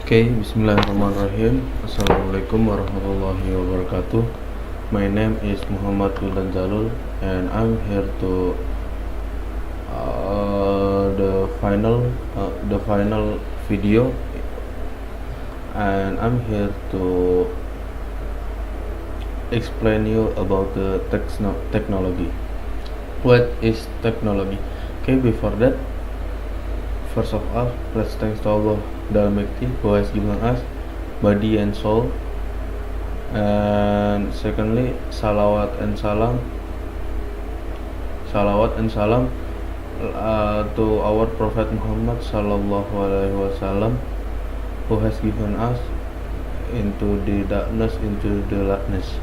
Okay, Bismillahirrahmanirrahim. Assalamualaikum warahmatullahi wabarakatuh. My name is Muhammad Wildan Jalul, and I'm here to the final video, and I'm here to explain you about the technology. What is technology? Okay, before that, first of all, let's thanks to Allah the Almighty who has given us body and soul. And secondly, salawat and salam to our Prophet Muhammad sallallahu alaihi wasallam, who has given us into the darkness, into the lightness.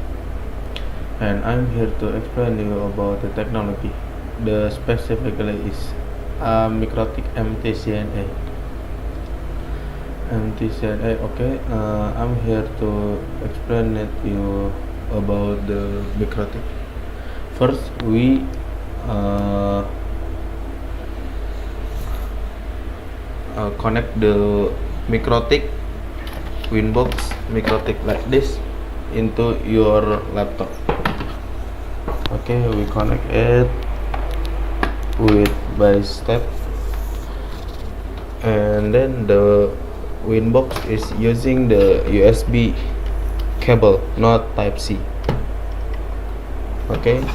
And I'm here to explain you about the technology. The specifically is Mikrotik MTCNA. Okay. I'm here to explain it you about the Mikrotik. First, we connect the Mikrotik Winbox Mikrotik like this into your laptop. Okay, we connect it with by step, and then the Winbox is using the USB cable, not Type C. Okay,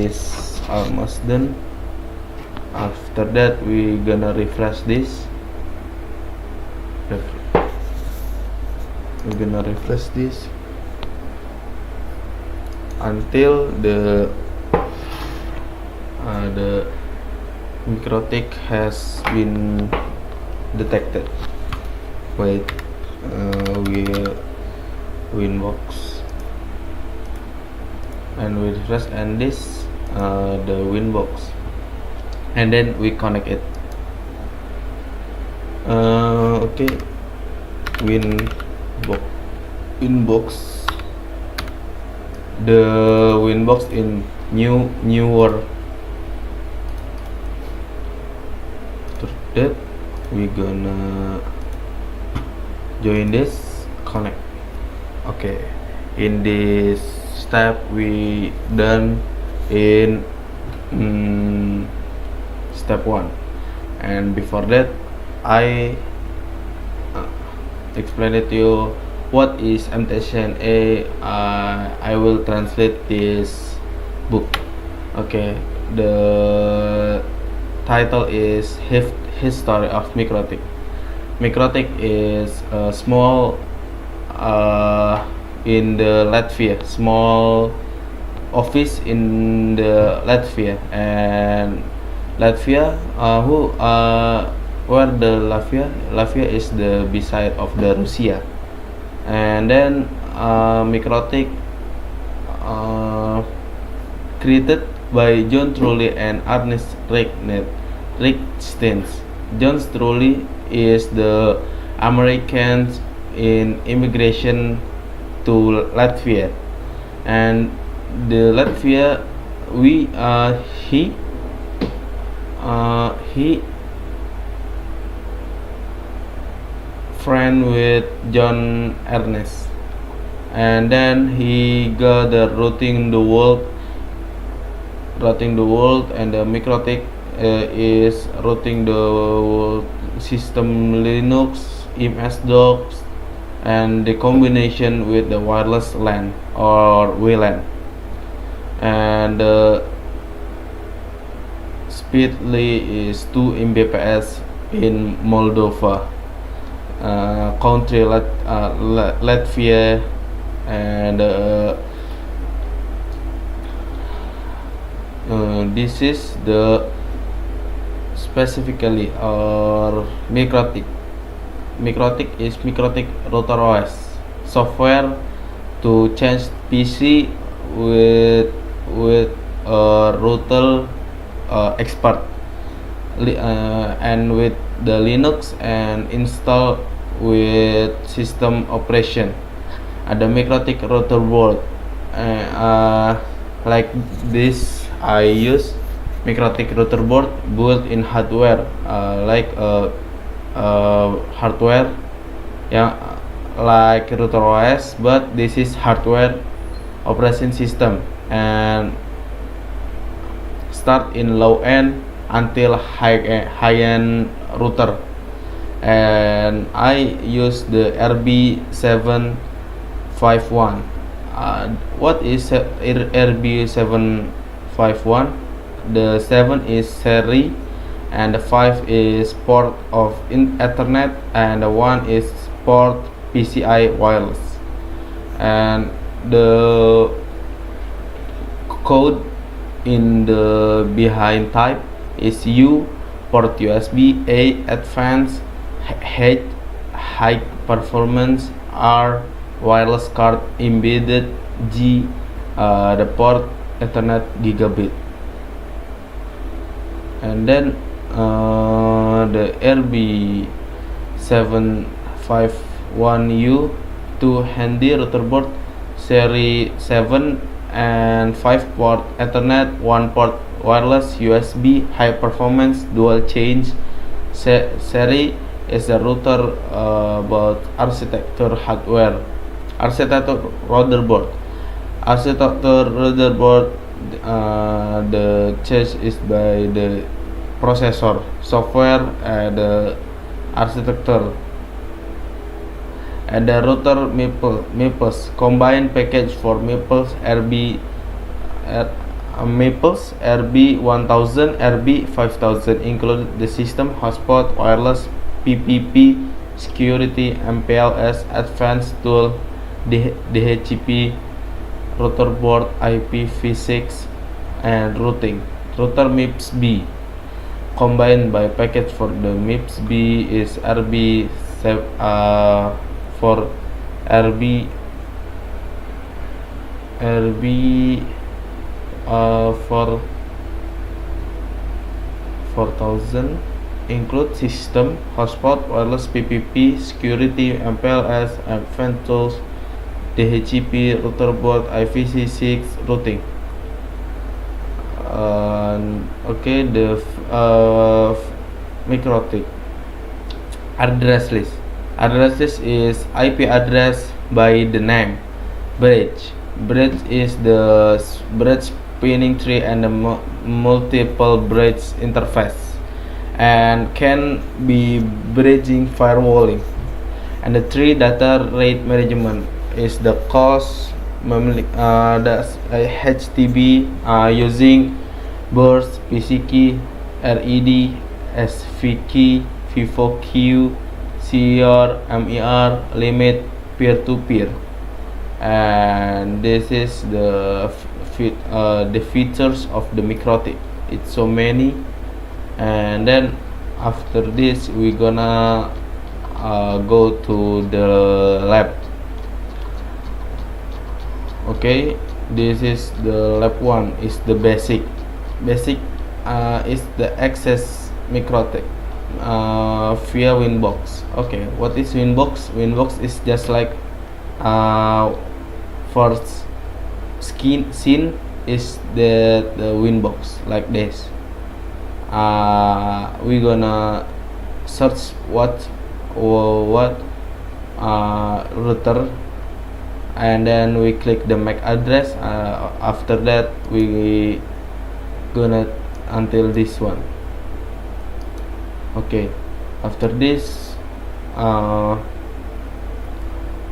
it's almost done. After that, we gonna refresh this. We're gonna refresh this until the Mikrotik has been detected. Wait, we Winbox, and we refresh and this the Winbox, and then we connect it. Okay, Winbox, the Winbox in newer. After that, we gonna join this, connect. Okay, in this step we done in step 1, and before that I explain it to you what is MTCNA. I will translate this book. Okay, the title is History of Mikrotik. Mikrotik is a small in the Latvia, small office in the Latvia, and Latvia where the Latvia is the beside of the Russia, and then Mikrotik created by John Trulli and Ernest Richtens. John Trulli is the American in immigration to Latvia, and the Latvia he friend with John Ernest, and then he got the routing the world, and the Mikrotik is routing the world system Linux, MS-DOS, and the combination with the wireless LAN or WLAN, and the speedly is 2 Mbps in Moldova, country Latvia, and this is the specifically or Mikrotik. Mikrotik is Mikrotik Router OS software to change PC with a router expert, and with the Linux, and install with system operation. Ada Mikrotik router board, like this. I use Mikrotik router board built in hardware, like hardware yang like router OS, but this is hardware operation system and start in low end until high end router. And I use the RB751. What is RB751? The 7 is series and the 5 is port of Ethernet and the 1 is port PCI wireless. And the code in the behind type is U, port USB, A, advanced, H, high performance, R, wireless card embedded, G, the port Ethernet gigabit. And then the RB751U 2 handy router board, series 7 and 5 port Ethernet, 1 port wireless USB, high performance, dual change series is a router about architecture hardware. Architecture router board. The change is by the processor, software, and the architecture. And the router Maples combined package for Maples RB1000, RB5000 include the system, hotspot, wireless, PPP, security, MPLS, advanced tool, DHCP, router board, IPv6, and routing. Router MIPS B combined by package for the MIPS B is for RB 4000 include system, hotspot, wireless, PPP, security, MPLS, advanced tools, DHCP, router board, IPv6, routing. Okay, the MikroTik address list. Address list is IP address by the name. Bridge is the bridge spinning tree and the multiple bridge interface and can be bridging firewalling. And the three data rate management is the cost the HTTP using burst, PCKey, RED, SVKey, VivoQ, CER, MER, limit, peer-to-peer. And this is the features of the MikroTik. It's so many. And then after this we gonna go to the lab. Okay, this is the lab 1 is the basic is the access MikroTik via Winbox. Okay, what is Winbox? Winbox is just like first scene is the Winbox like this. We gonna search what router, and then we click the MAC address. After that we gonna until this one. Okay, after this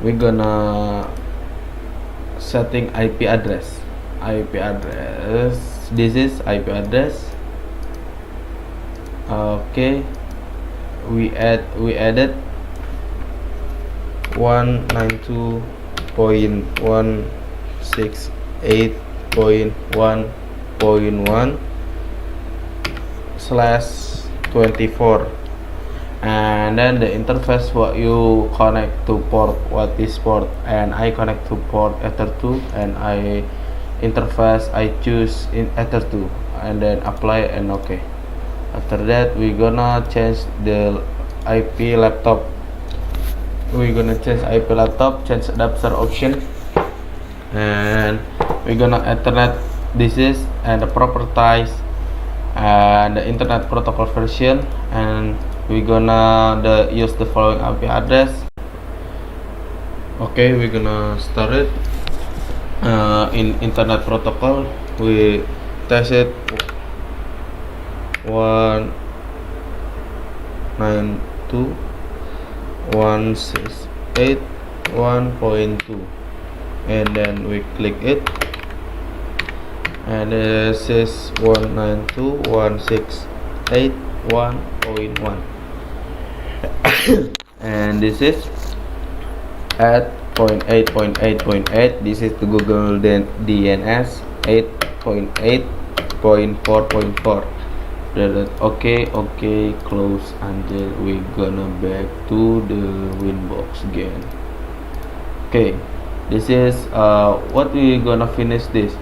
we gonna setting IP address. This is IP address. Okay, we added 192.168.1.1/24, and then the interface what you connect to port, what is port, and I connect to port Ether2, and I interface I choose in Ether2, and then apply and okay. After that we gonna change the IP laptop. Change adapter option, and we're gonna Ethernet this is and the properties and the internet protocol version, and we're gonna use the following IP address Okay, we're gonna start it. In internet protocol, we tested 192.168.1.2, and then we click it, and it says 192.168.1.1, and this is at 0.8.8.8. This is the Google DNS 8.8.4.4. Okay, close until we gonna back to the Winbox again. Okay, this is what we gonna finish this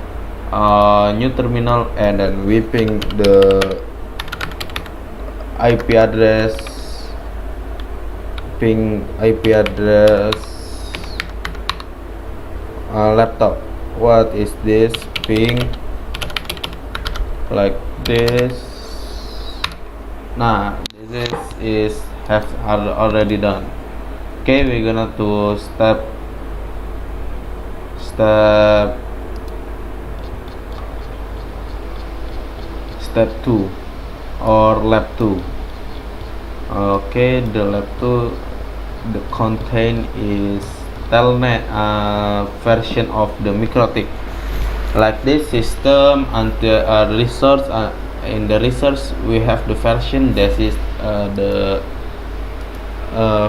new terminal, and then we ping the IP address laptop. What is this? Ping like this. Nah, this is have already done. Okay, we're gonna to step 2 or lab 2. Okay, the lab 2, the content is telnet version of the MikroTik. Like this system until resource, in the resource we have the version that is the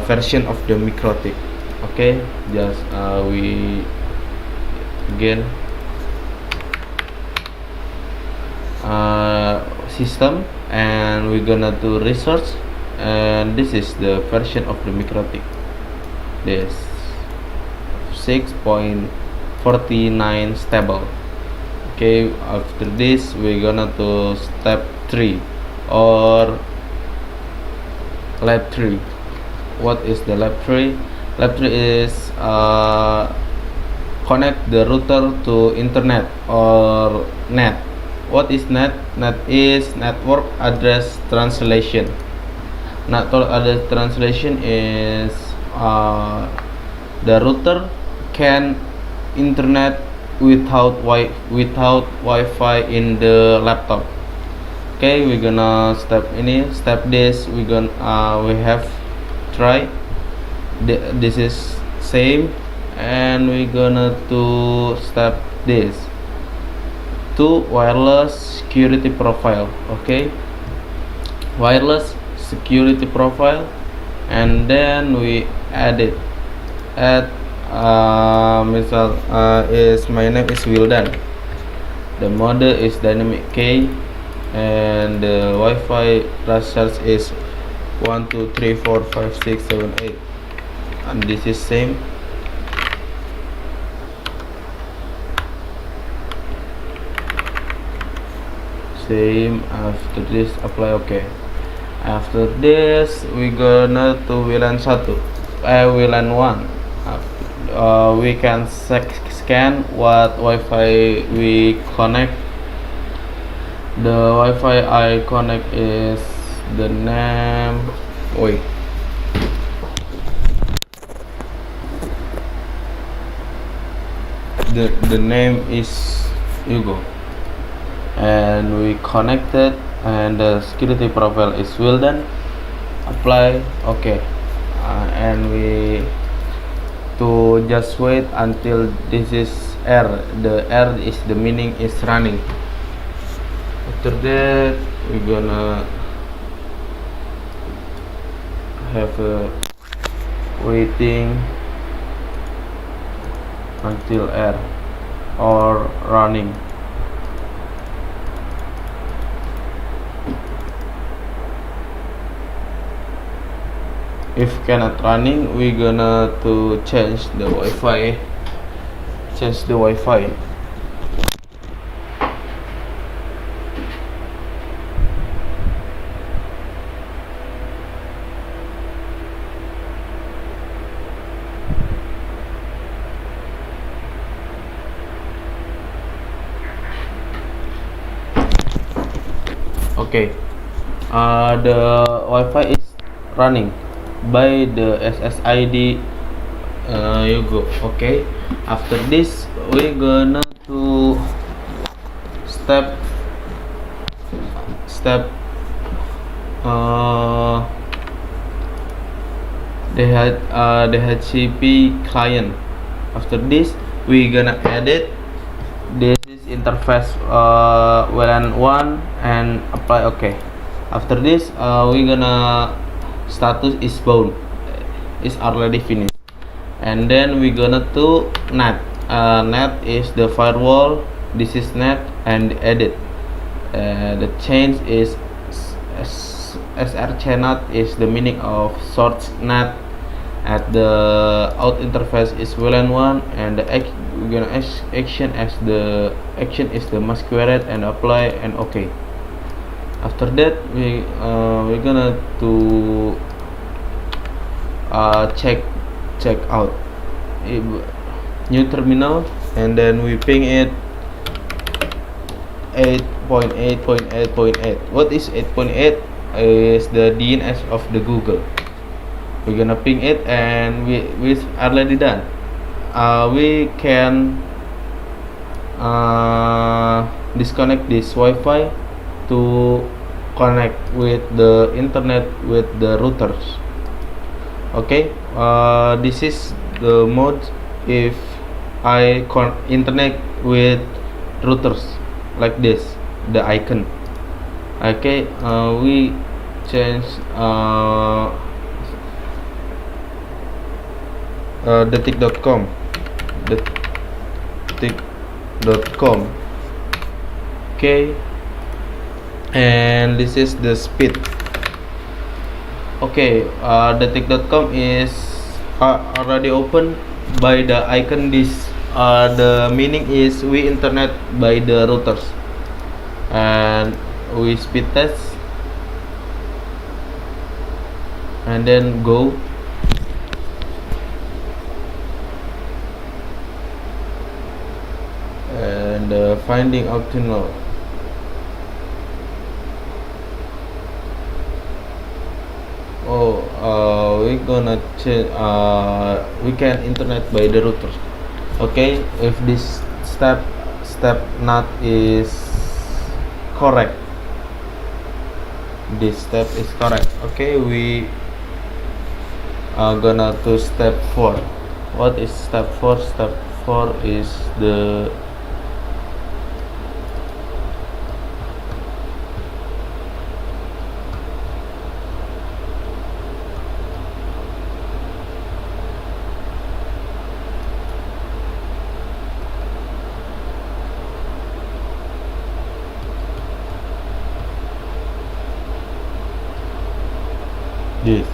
version of the MikroTik. Okay, just we again system, and we're gonna do resource, and this is the version of the MikroTik. This 6.49 stable. Okay, after this we're gonna to step 3 or lab 3. What is the lab 3? Lab 3 is connect the router to internet or net. What is net? Net is network address translation. Network address translation is the router can internet without Wi-Fi in the laptop. Okay, we're gonna step this. We have try. This is same, and we're gonna to step this to wireless security profile. Okay, wireless security profile, and then we add misal my name is Wildan, the mode is dynamic key, and the Wi-Fi transfers is 1 2 3 4 5 6 7 8, and this is same. After this apply. Okay, after this we gonna to WLAN 1, we can scan what Wi-Fi we connect. The Wi-Fi I connect is the name. The name is Hugo, and we connected, and the security profile is Wildan. Apply. Okay, and we to just wait until this is R. The R is the meaning is running. After that we're gonna have a waiting until R or running. If cannot running, we gonna to change the Wi-Fi. Okay, the Wi-Fi is running by the SSID You go. Okay, after this we gonna to step step uh the HCP client. After this we gonna edit. This is interface WLAN 1 and apply OK. After this we gonna status is bound, is already finished, and then we gonna to net. Net is the firewall, this is net, and edit. The change is srcnet is the meaning of source net. At the out interface is WLAN 1, and the we're gonna action as the action is the masquerade and apply and OK. After that we're gonna to check out new terminal, and then we ping it 8.8.8.8. What is 8.8? Is the DNS of the Google. We're gonna ping it, and we already done. We can disconnect this Wi-Fi to connect with the internet with the routers. Okay, this is the mode if I internet with routers, like this, the icon. Okay, we change detik.com. Okay, and this is the speed. Okay, detik.com is already open by the icon. This the meaning is we internet by the routers, and we speed test, and then go. And finding optional. We're gonna change. We can internet by the routers. Okay, if this step not is correct, this step is correct. Okay, we are gonna to step 4. What is step 4? Step 4 is the this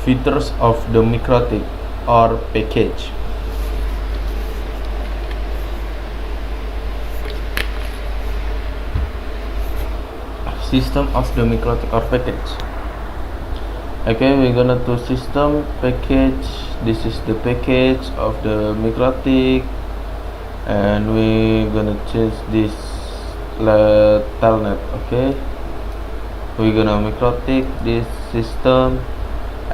features of the MikroTik or package. System of the MikroTik or package. Okay, we're gonna do system package. This is the package of the MikroTik, and we're gonna change this telnet. Okay, we're gonna MikroTik this system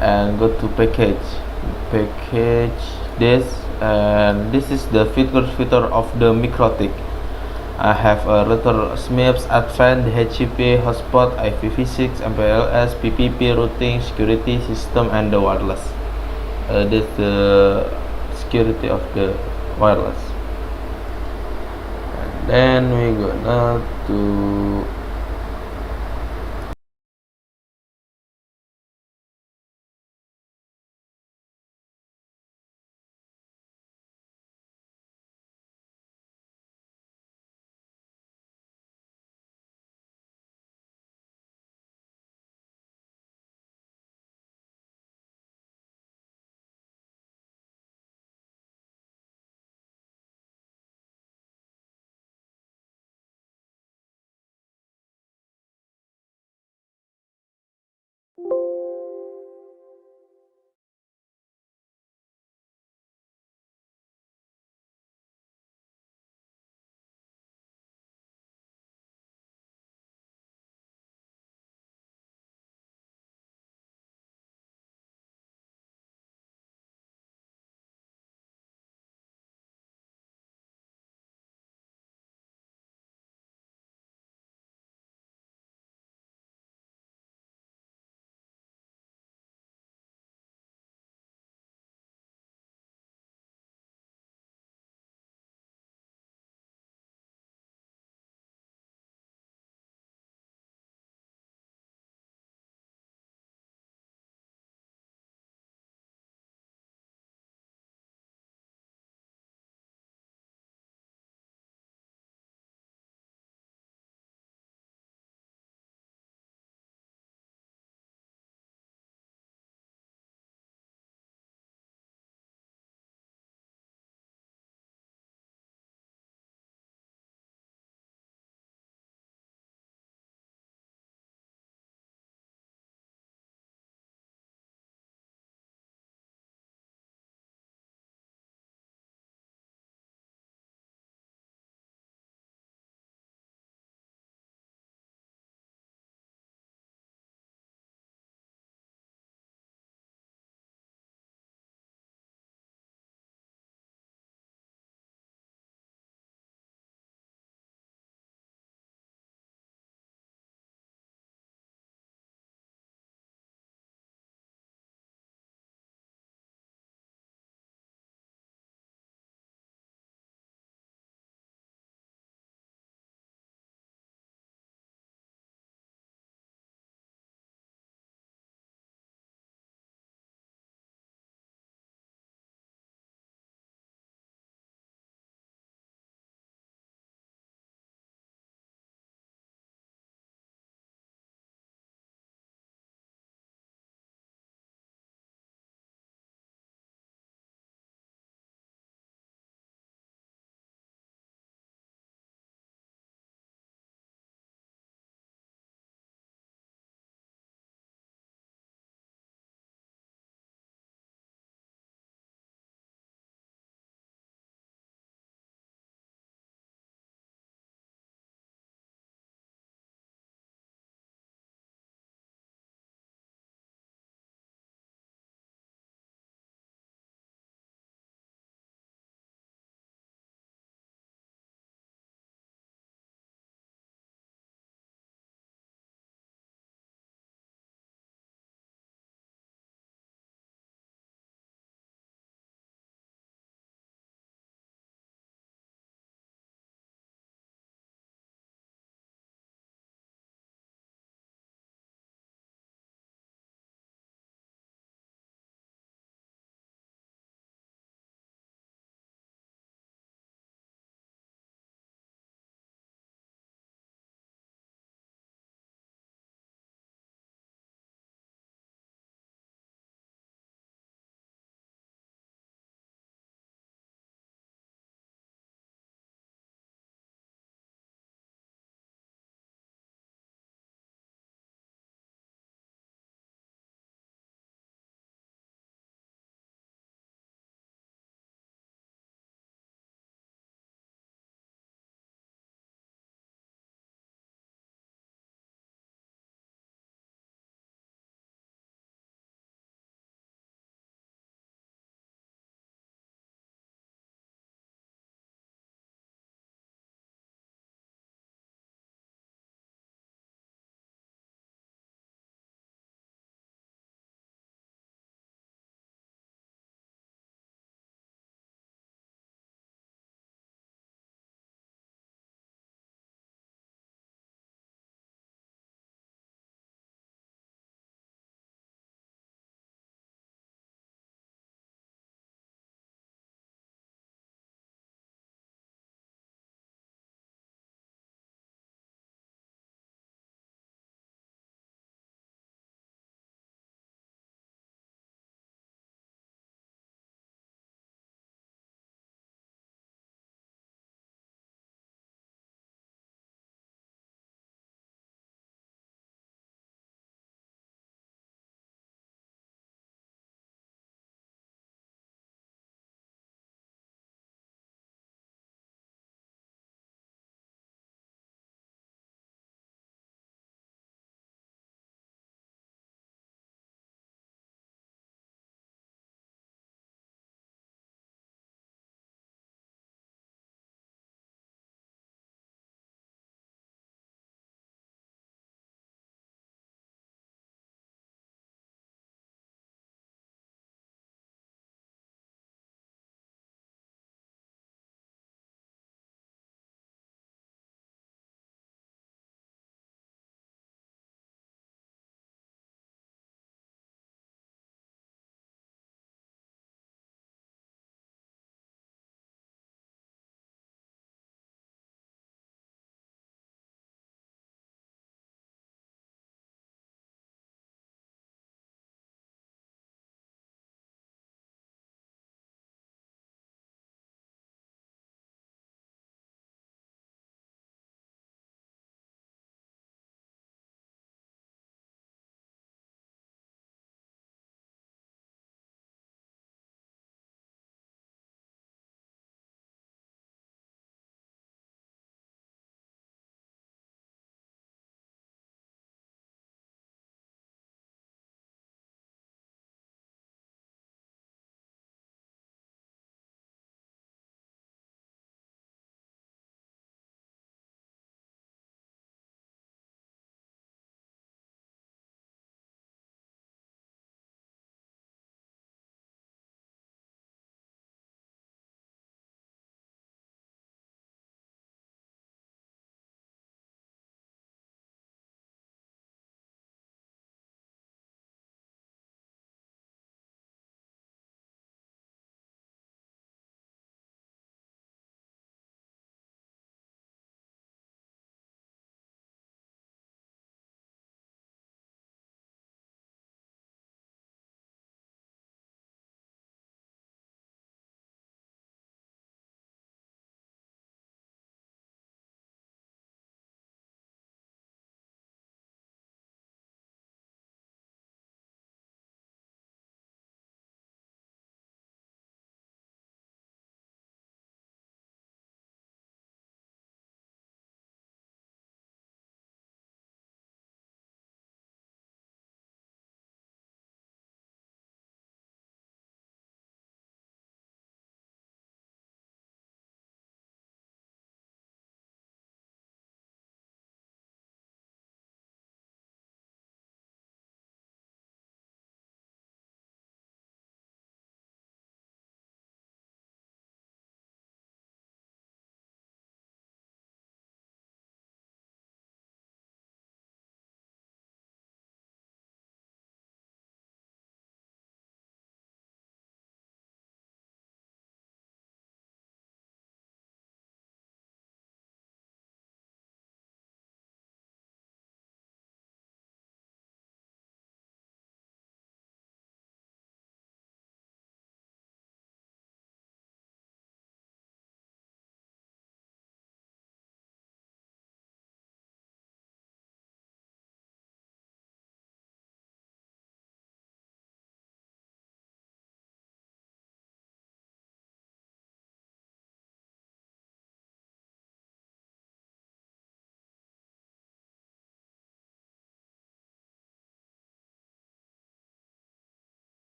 and go to package this, and this is the feature of the MikroTik. I have a router SMIPS, Advanced, DHCP, hotspot, IPv6, MPLS, PPP, routing, security system, and the wireless. This is the security of the wireless. And then we gonna to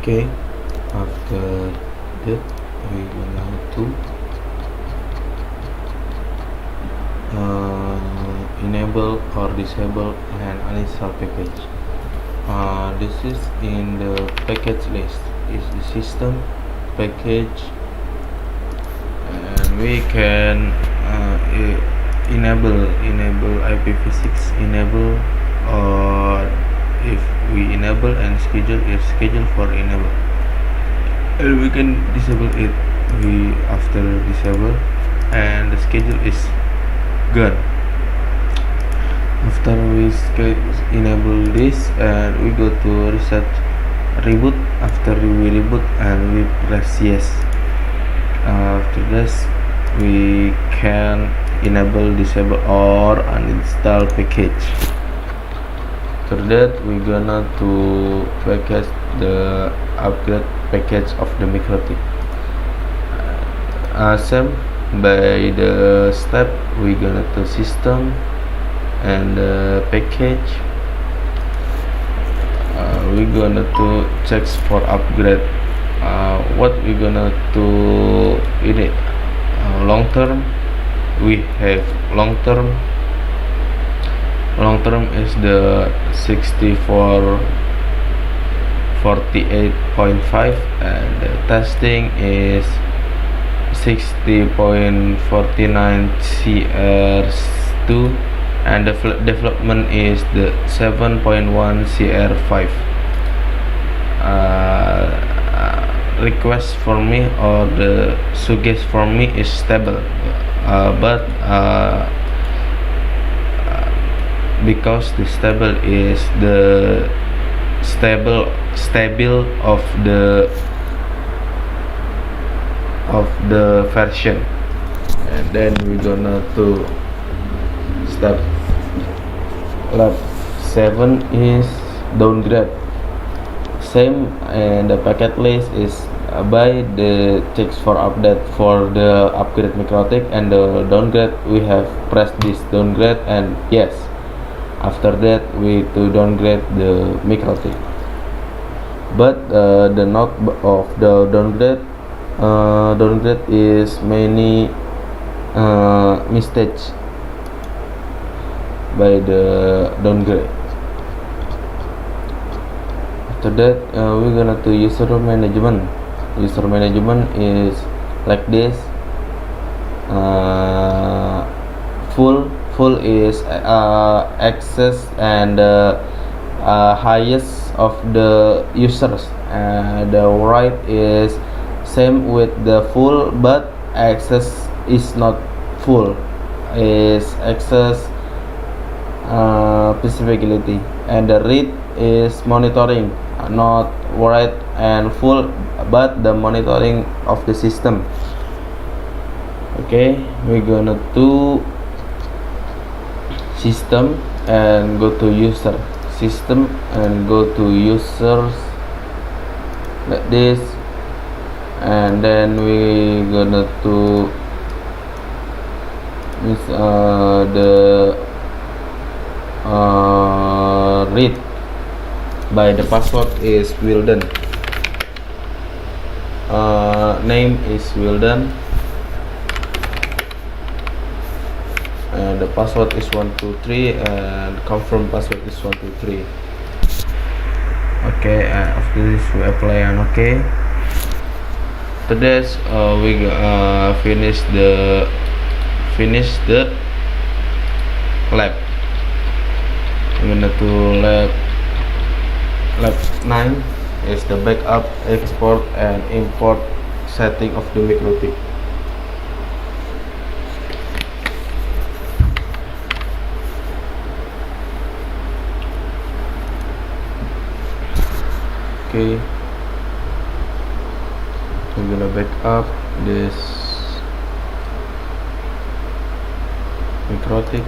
Okay, after that we gonna to enable or disable an uninstall package. This is in the package list is the system package, and we can enable IPv6 enable, or if we enable and schedule is schedule for enable, and we can disable it. We after disable and the schedule is gone. After we enable this and we go to reset reboot. After we reboot and we press yes, after this we can enable, disable, or uninstall package. After that we gonna to package the upgrade package of the MikroTik. Same by the step, we gonna to system and package. We gonna to check for upgrade. What we gonna to in it? Long term, we have long term. Long term is the 6448.5, and the testing is 60.49 CR2, and the development is the 7.1 CR5. Request for me or the suggest for me is stable, but because the stable is the stable of the version, and then we're gonna to step lab 7 is downgrade. Same, and the packet list is by the checks for update for the upgrade MikroTik, and the downgrade we have pressed this downgrade and yes. After that we to downgrade the MikroTik, but the note of the downgrade is many mistakes by the downgrade. After that we're gonna to user management. User management is like this. Full is access and highest of the users, and the right is same with the full, but access is not full, is access specificity, and the read is monitoring, not write and full, but the monitoring of the system. Okay, we're gonna do system and go to user, system and go to users like this, and then we gonna to the read by the password is Wilden, name is Wilden, and the password is 123, and confirm password is 123. Okay, after this we apply and okay. After this we finish the lab. I'm gonna do lab 9 is the backup, export, and import setting of the MikroTik. Okay, we're gonna back up this MikroTik.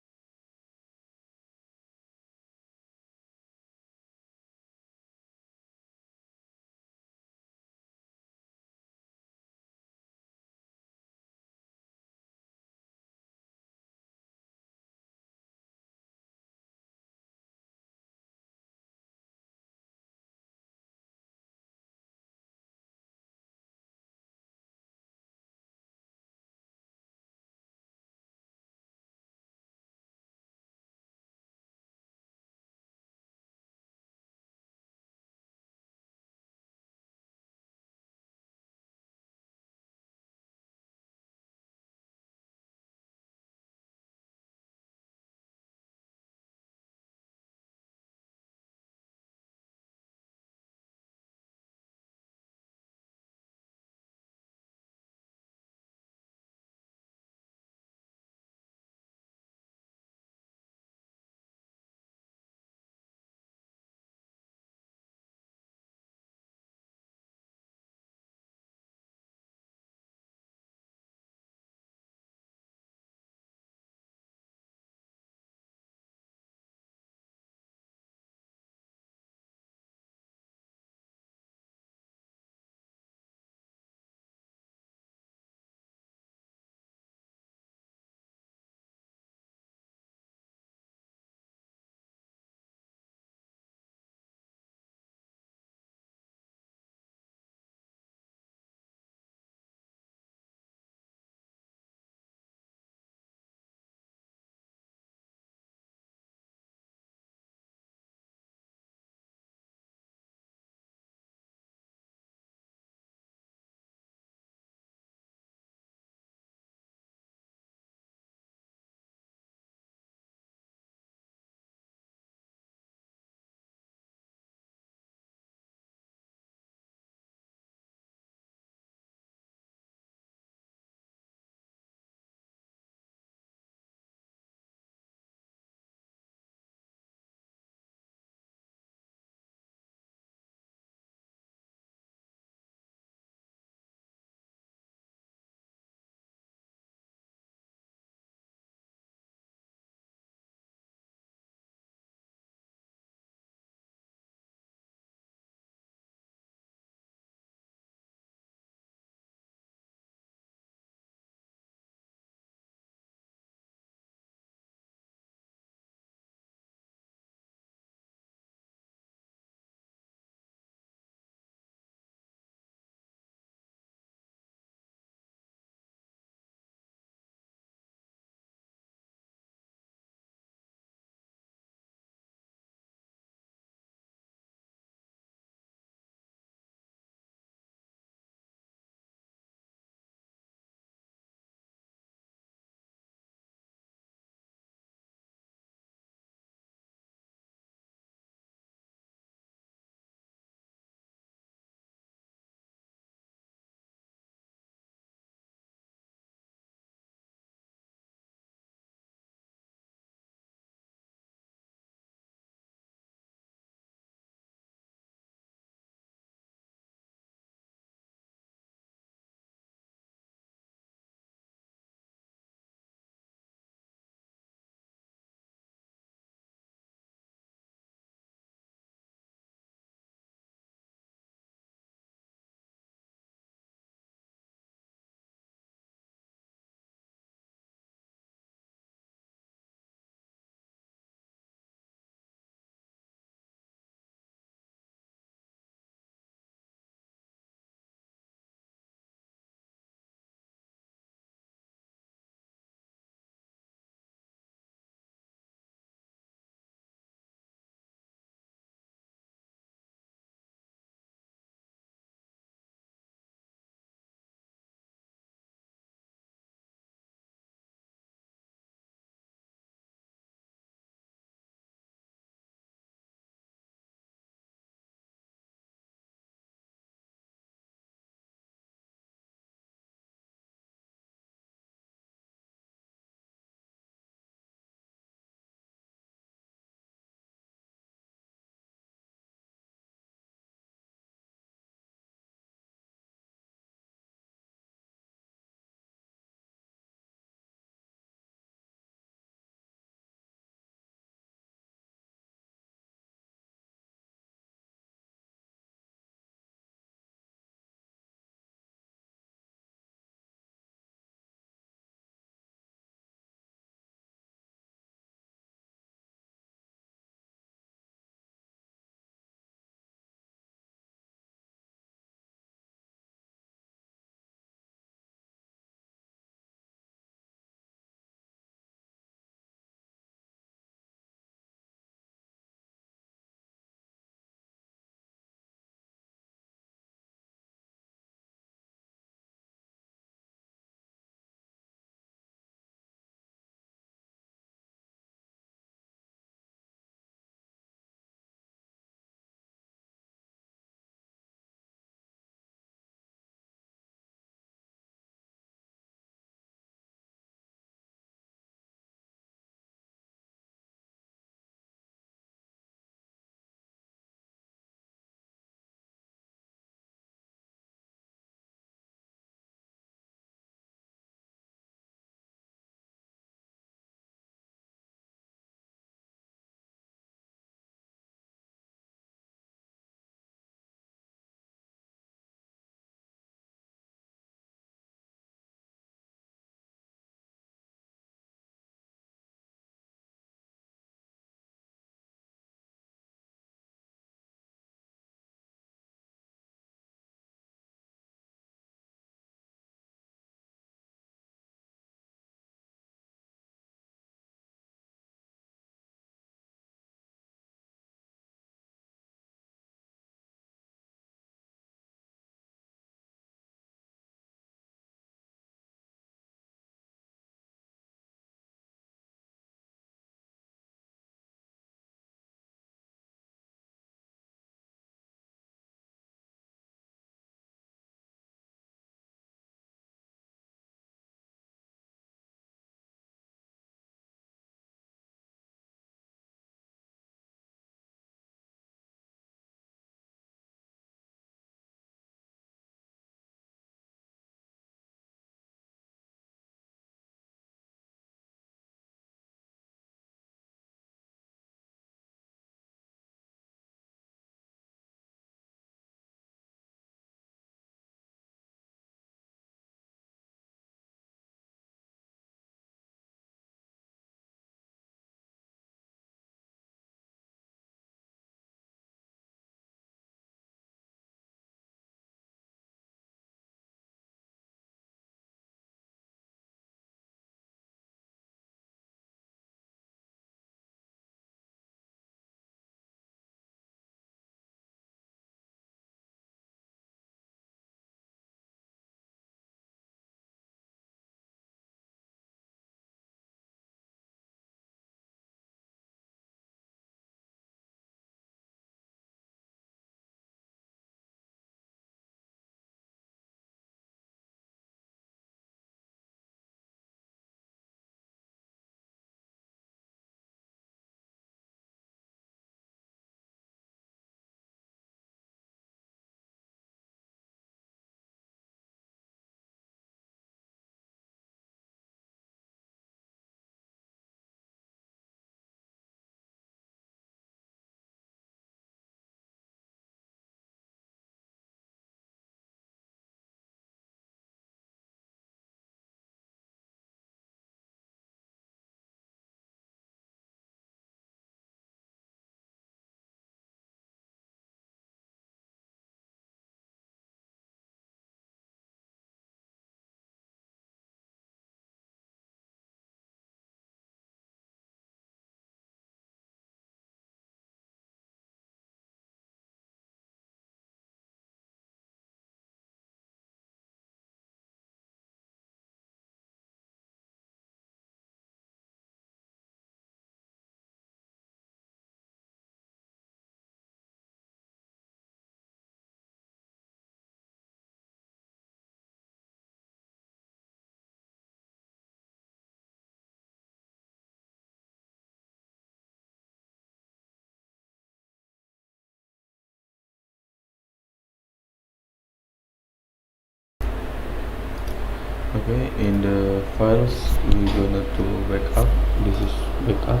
Okay, in the files we're gonna to backup. This is backup,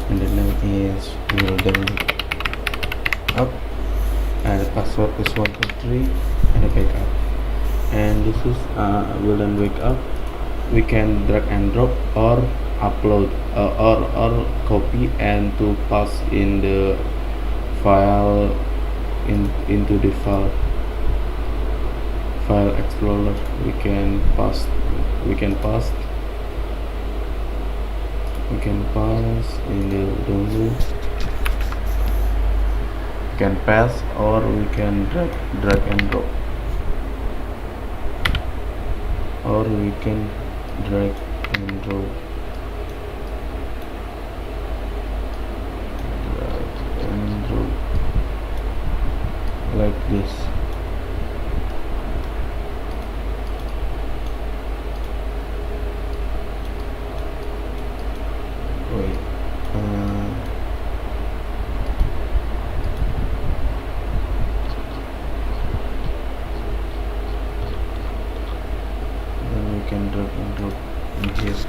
and the name is Wilden Up, and the password is 123, and the backup. And this is Wilden Backup. We can drag and drop or upload or copy and to paste in the file into the file explorer. We can paste in the download. We can paste or we can drag and drop, or we can drag and drop, like this. Wait, then we can drag and drop in here.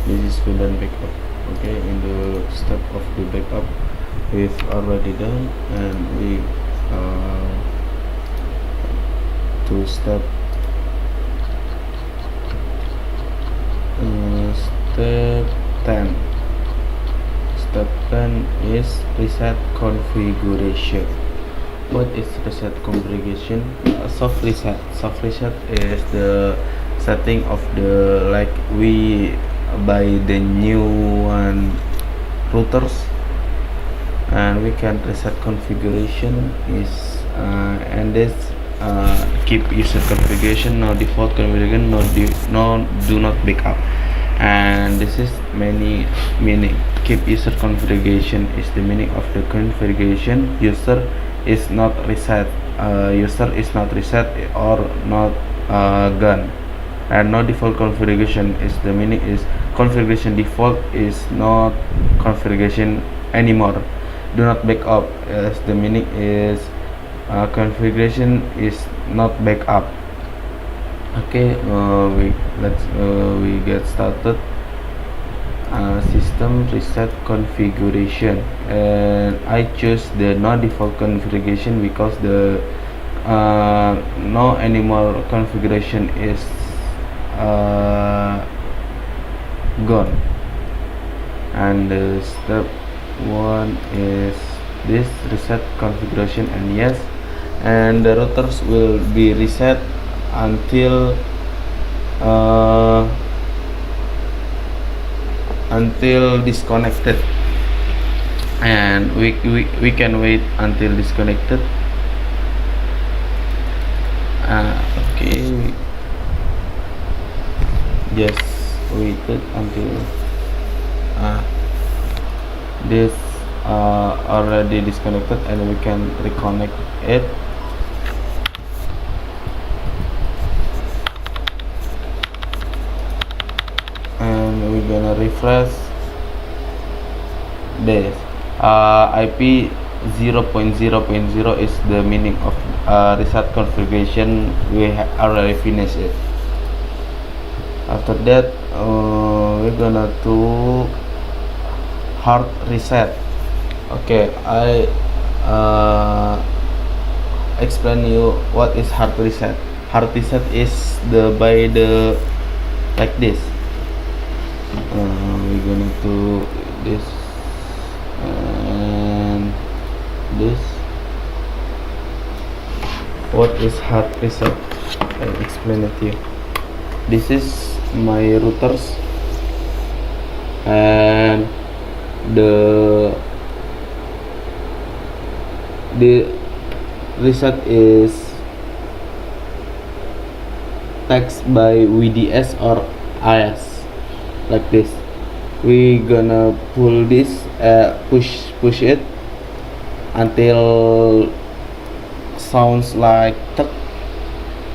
This is Wilden Backup. Okay, in the step of the backup we've already done, and we to step 10. Step 10 is reset configuration. What is reset configuration? Soft reset is the setting of the, like we buy the new one routers, and we can reset configuration is and this keep user configuration, no default configuration, no do not backup. And this is many meaning. Keep user configuration is the meaning of the configuration. User is not reset or not gone. And no default configuration is the meaning is configuration default is not configuration anymore. Do not backup as the meaning is configuration is not backup. Okay, we get started. System reset configuration, and I choose the no default configuration because the no anymore configuration is gone. And step 1 is this reset configuration, and yes, and the routers will be reset until disconnected, and we can wait until disconnected. Okay, just waited until this already disconnected, and we can reconnect it. And we're gonna refresh this. IP 0.0.0 is the meaning of reset configuration. We already finished it. After that, we're gonna do hard reset. Okay, I explain you what is hard reset. Hard reset is like this. We're gonna do this and this. What is hard reset? I explain it here. This is my routers, and the reset is text by VDS or AS, like this. We gonna pull this, push it until sounds like tuck.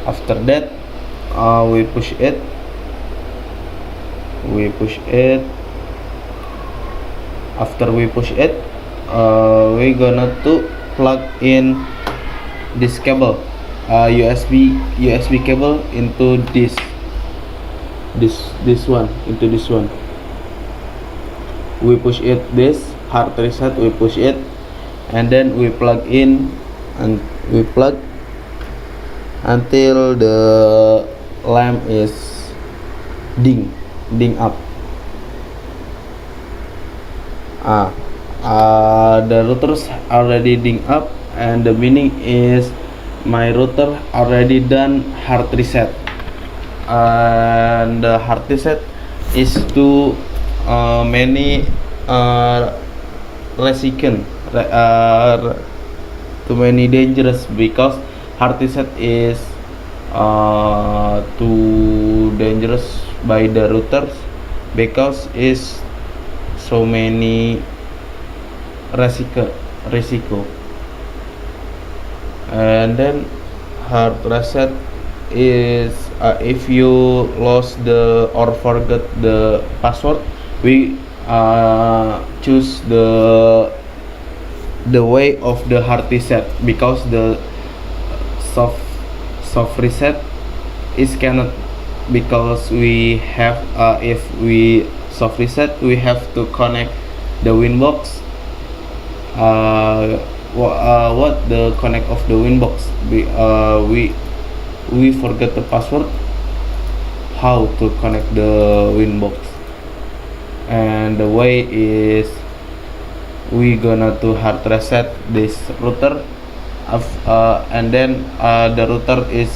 After that, we push it. After we push it, we gonna to plug in this cable, USB cable into this this one, into this one. We push it, this hard reset, we push it, and then we plug in, and we plug until the lamp is ding up. The routers already ding up, and the meaning is my router already done hard reset. And the hard reset is too many too many dangerous, because hard reset is too dangerous by the routers, because is so many risiko. And then hard reset is if you lost the or forget the password, we choose the way of the hard reset, because the soft reset is cannot, because we have if we soft reset, we have to connect the Winbox. What the connect of the Winbox? We forget the password, how to connect the Winbox, and the way is we gonna to hard reset this router, and then the router is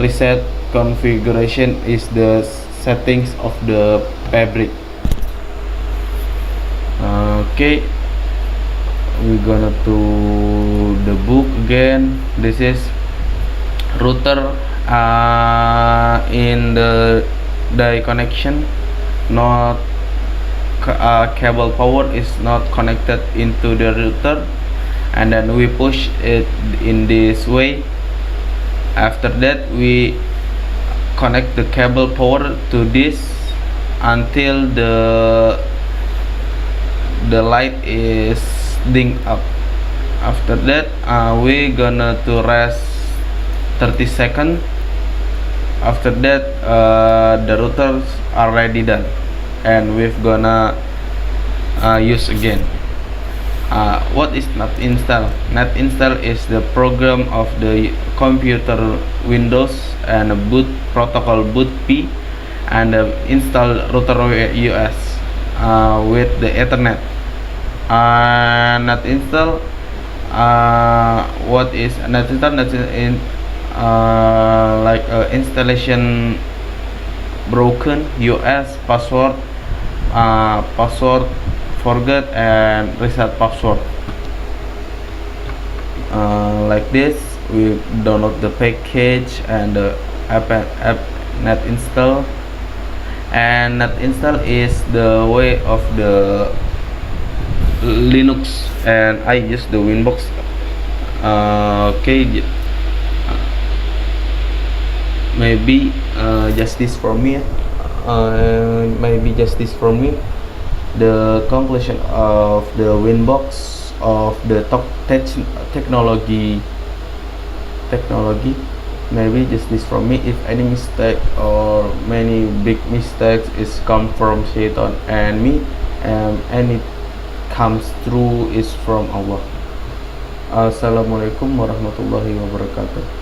reset configuration is the settings of the fabric. Okay, we're gonna to the book again. This is router in the connection, not cable power is not connected into the router, and then we push it in this way. After that, we connect the cable power to this until the light is ding up. After that, we gonna to rest 30 seconds. After that, the routers are ready done, and we're gonna use again. What is NAT install? NAT install is the program of the computer Windows and boot protocol boot P, and install router US with the Ethernet. NAT install. What is NAT install? NAT in like installation broken, US password, forget, and reset password. Like this, we download the package and the app NAT install. And NAT install is the way of the Linux, and I use the Winbox. Okay, maybe just this from me. Maybe just this from me. The conclusion of the Winbox of the top technology. Maybe just this from me. If any mistake or many big mistakes is come from Shaitan and me, and any comes through is from Allah. Assalamualaikum warahmatullahi wabarakatuh.